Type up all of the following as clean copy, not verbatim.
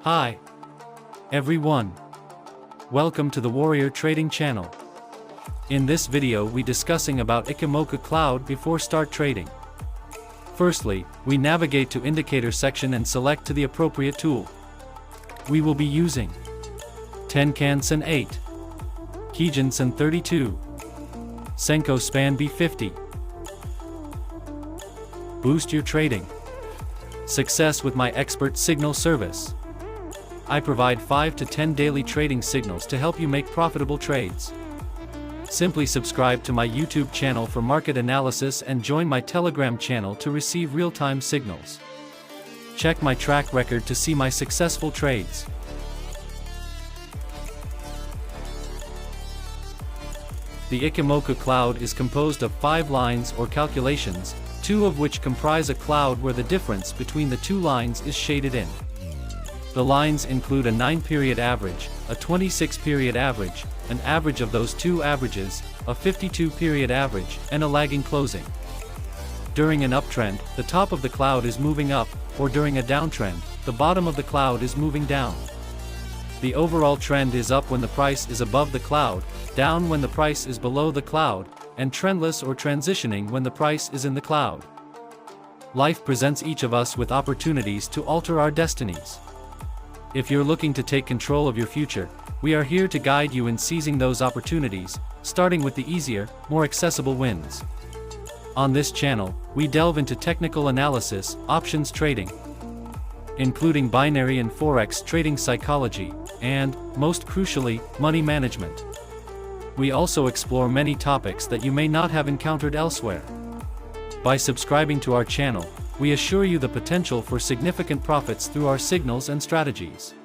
Hi, everyone. Welcome to the Warrior Trading Channel. In this video we discussing about Ichimoku Cloud before start trading. Firstly, we navigate to indicator section and select to the appropriate tool. We will be using Tenkan-sen 8, Kijun-sen 32, Senko Span B50. Boost your trading success with my expert signal service. I provide 5 to 10 daily trading signals to help you make profitable trades. Simply subscribe to my YouTube channel for market analysis and join my Telegram channel to receive real-time signals. Check my track record to see my successful trades. The Ichimoku Cloud is composed of 5 lines or calculations, 2 of which comprise a cloud where the difference between the 2 lines is shaded in. The lines include a 9-period average, a 26-period average, an average of those 2 averages, a 52-period average, and a lagging closing. During an uptrend, the top of the cloud is moving up, or during a downtrend, the bottom of the cloud is moving down. The overall trend is up when the price is above the cloud, down when the price is below the cloud, and trendless or transitioning when the price is in the cloud. Life presents each of us with opportunities to alter our destinies. If you're looking to take control of your future, we are here to guide you in seizing those opportunities, starting with the easier, more accessible wins. On this channel, we delve into technical analysis, options trading, including binary and forex trading psychology, and, most crucially, money management. We also explore many topics that you may not have encountered elsewhere. By subscribing to our channel, we assure you the potential for significant profits through our signals and strategies.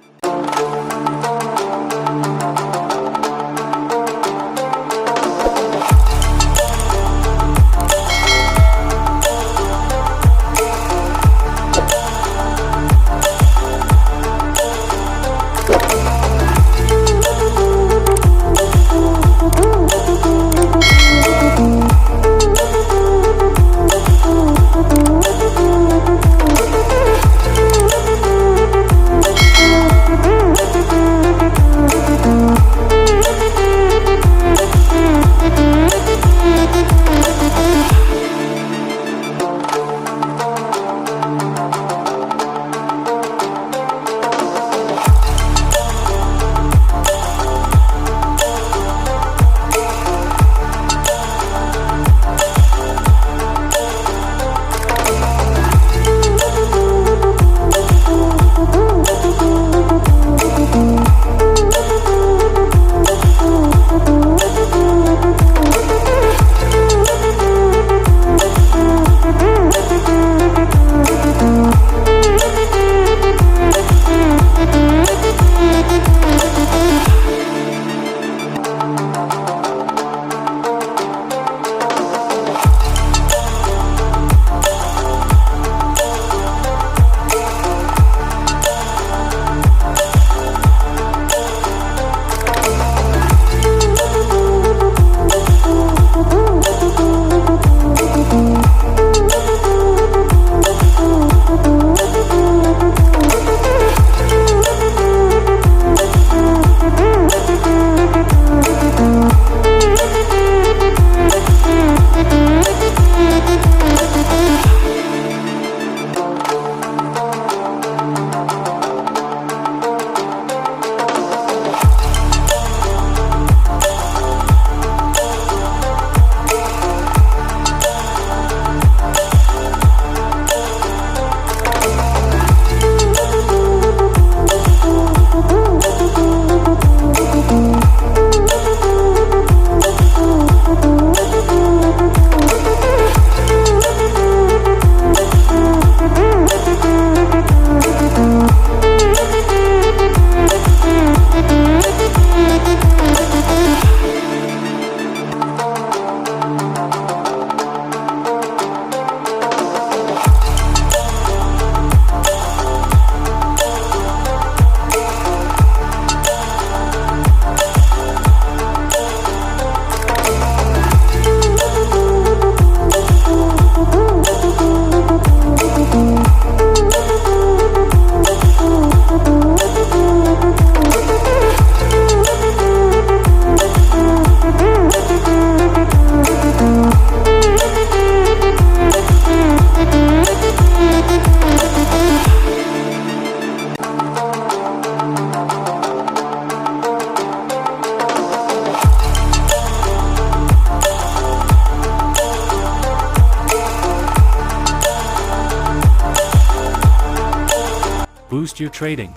boost your trading.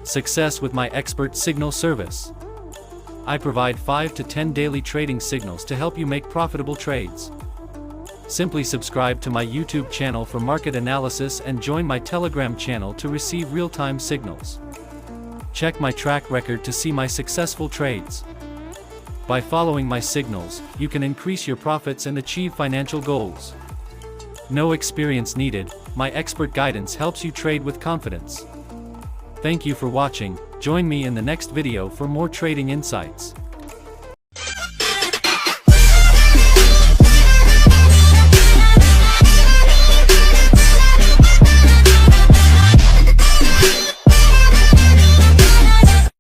Success with my expert signal service. I provide 5 to 10 daily trading signals to help you make profitable trades. Simply subscribe to my YouTube channel for market analysis and join my Telegram channel to receive real-time signals. Check my track record to see my successful trades. By following my signals, you can increase your profits and achieve financial goals. No experience needed, my expert guidance helps you trade with confidence. Thank you for watching. Join me in the next video for more trading insights.